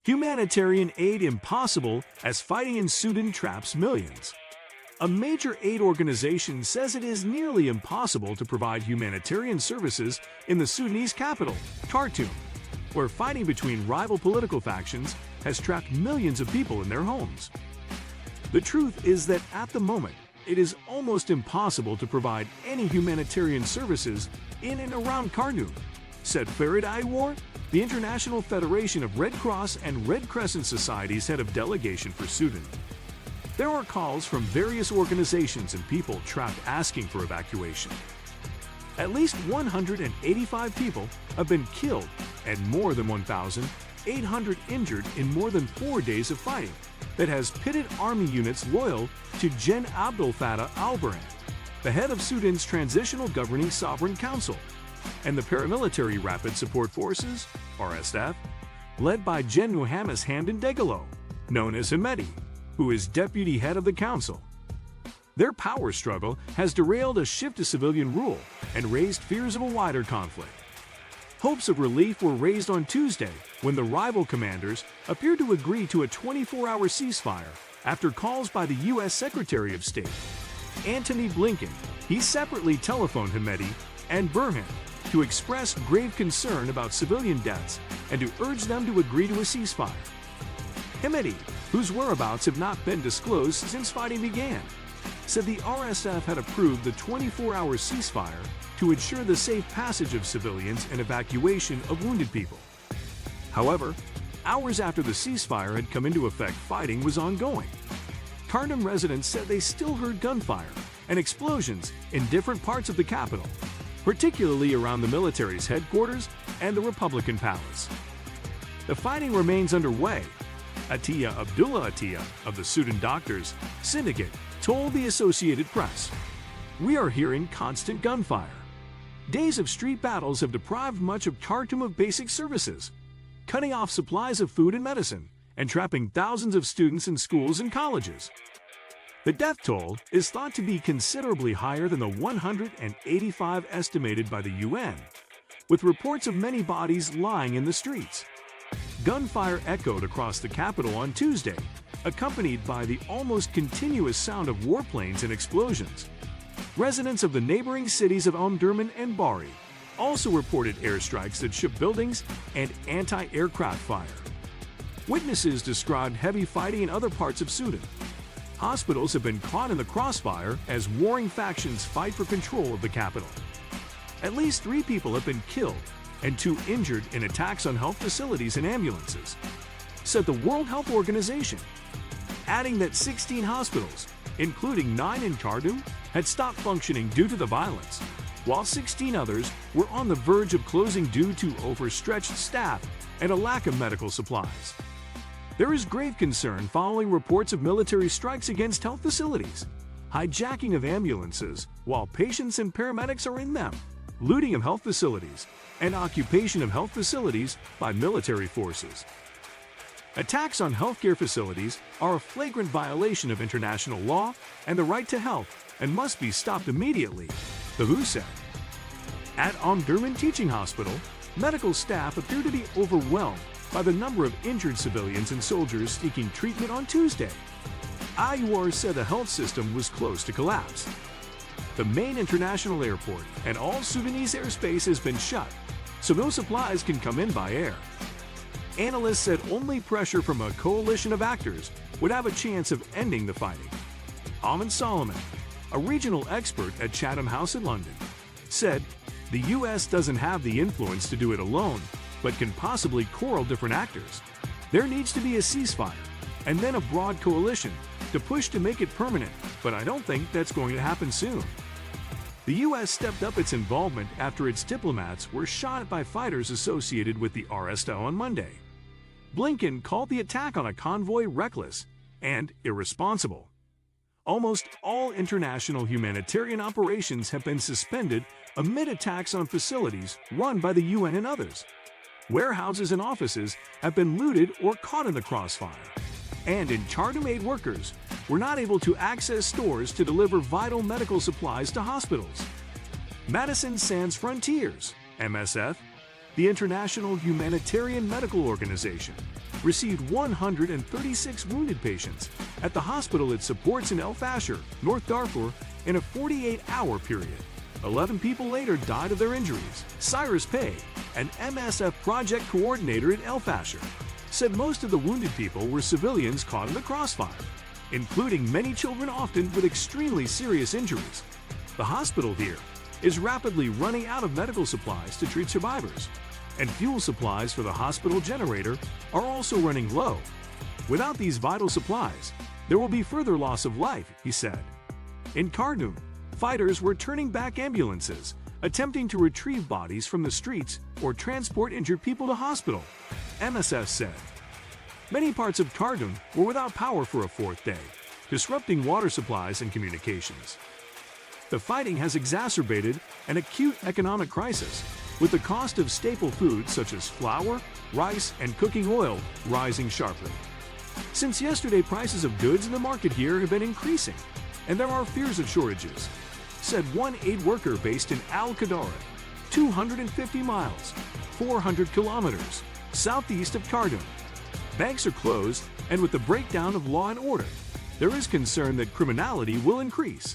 Humanitarian aid impossible as fighting in Sudan traps millions. A major aid organization says it is nearly impossible to provide humanitarian services in the Sudanese capital, Khartoum, where fighting between rival political factions has trapped millions of people in their homes. The truth is that at the moment, it is almost impossible to provide any humanitarian services in and around Khartoum, said Farid Iwar, the International Federation of Red Cross and Red Crescent Societies head of delegation for Sudan. There are calls from various organizations and people trapped asking for evacuation. At least 185 people have been killed and more than 1,800 injured in more than 4 days of fighting that has pitted army units loyal to Gen Abdel Fattah al-Burhan, the head of Sudan's Transitional Governing Sovereign Council, and the paramilitary Rapid Support Forces, RSF, led by Gen Mohammed Hamdan Dagalo, known as Hemedti, who is deputy head of the council. Their power struggle has derailed a shift to civilian rule and raised fears of a wider conflict. Hopes of relief were raised on Tuesday when the rival commanders appeared to agree to a 24-hour ceasefire after calls by the U.S. Secretary of State, Antony Blinken. He separately telephoned Hemedti and Burhan to express grave concern about civilian deaths and to urge them to agree to a ceasefire. Hemedti, whose whereabouts have not been disclosed since fighting began, said the RSF had approved the 24-hour ceasefire to ensure the safe passage of civilians and evacuation of wounded people. However, hours after the ceasefire had come into effect, fighting was ongoing. Khartoum residents said they still heard gunfire and explosions in different parts of the capital, particularly around the military's headquarters and the Republican Palace. The fighting remains underway. Atiyah Abdullah Atiyah of the Sudan Doctors Syndicate told the Associated Press, "We are hearing constant gunfire. Days of street battles have deprived much of Khartoum of basic services, cutting off supplies of food and medicine, and trapping thousands of students in schools and colleges." The death toll is thought to be considerably higher than the 185 estimated by the UN, with reports of many bodies lying in the streets. Gunfire echoed across the capital on Tuesday, accompanied by the almost continuous sound of warplanes and explosions. Residents of the neighboring cities of Omdurman and Bari also reported airstrikes that shook buildings and anti-aircraft fire. Witnesses described heavy fighting in other parts of Sudan. Hospitals have been caught in the crossfire as warring factions fight for control of the capital. At least 3 people have been killed and 2 injured in attacks on health facilities and ambulances, said the World Health Organization, adding that 16 hospitals, including 9 in Khartoum, had stopped functioning due to the violence, while 16 others were on the verge of closing due to overstretched staff and a lack of medical supplies. There is grave concern following reports of military strikes against health facilities, hijacking of ambulances while patients and paramedics are in them, looting of health facilities, and occupation of health facilities by military forces. Attacks on healthcare facilities are a flagrant violation of international law and the right to health and must be stopped immediately, the WHO said. At Omdurman Teaching Hospital, medical staff appear to be overwhelmed by the number of injured civilians and soldiers seeking treatment on Tuesday. Iwar said the health system was close to collapse. The main international airport and all Sudanese airspace has been shut, so no supplies can come in by air. Analysts said only pressure from a coalition of actors would have a chance of ending the fighting. Ahmed Solomon, a regional expert at Chatham House in London, said the U.S. doesn't have the influence to do it alone, but can possibly corral different actors. There needs to be a ceasefire and then a broad coalition to push to make it permanent, but I don't think that's going to happen soon. The U.S. stepped up its involvement after its diplomats were shot by fighters associated with the RSF on Monday. Blinken called the attack on a convoy reckless and irresponsible. Almost all international humanitarian operations have been suspended amid attacks on facilities run by the UN and others. Warehouses and offices have been looted or caught in the crossfire. And in Khartoum, aid workers were not able to access stores to deliver vital medical supplies to hospitals. Medicine Sans Frontiers, MSF, The International Humanitarian Medical Organization received 136 wounded patients at the hospital it supports in El Fasher, North Darfur, in a 48-hour period. 11 people later died of their injuries. Cyrus Pay, an MSF project coordinator at El Fasher, said most of the wounded people were civilians caught in the crossfire, including many children, often with extremely serious injuries. The hospital here is rapidly running out of medical supplies to treat survivors, and fuel supplies for the hospital generator are also running low. Without these vital supplies, there will be further loss of life, he said. In Khartoum, fighters were turning back ambulances, attempting to retrieve bodies from the streets or transport injured people to hospital, MSF said. Many parts of Khartoum were without power for a fourth day, disrupting water supplies and communications. The fighting has exacerbated an acute economic crisis, with the cost of staple foods such as flour, rice, and cooking oil rising sharply. Since yesterday, prices of goods in the market here have been increasing, and there are fears of shortages, said one aid worker based in Al-Qadara, 250 miles, 400 kilometers, southeast of Khartoum. Banks are closed, and with the breakdown of law and order, there is concern that criminality will increase.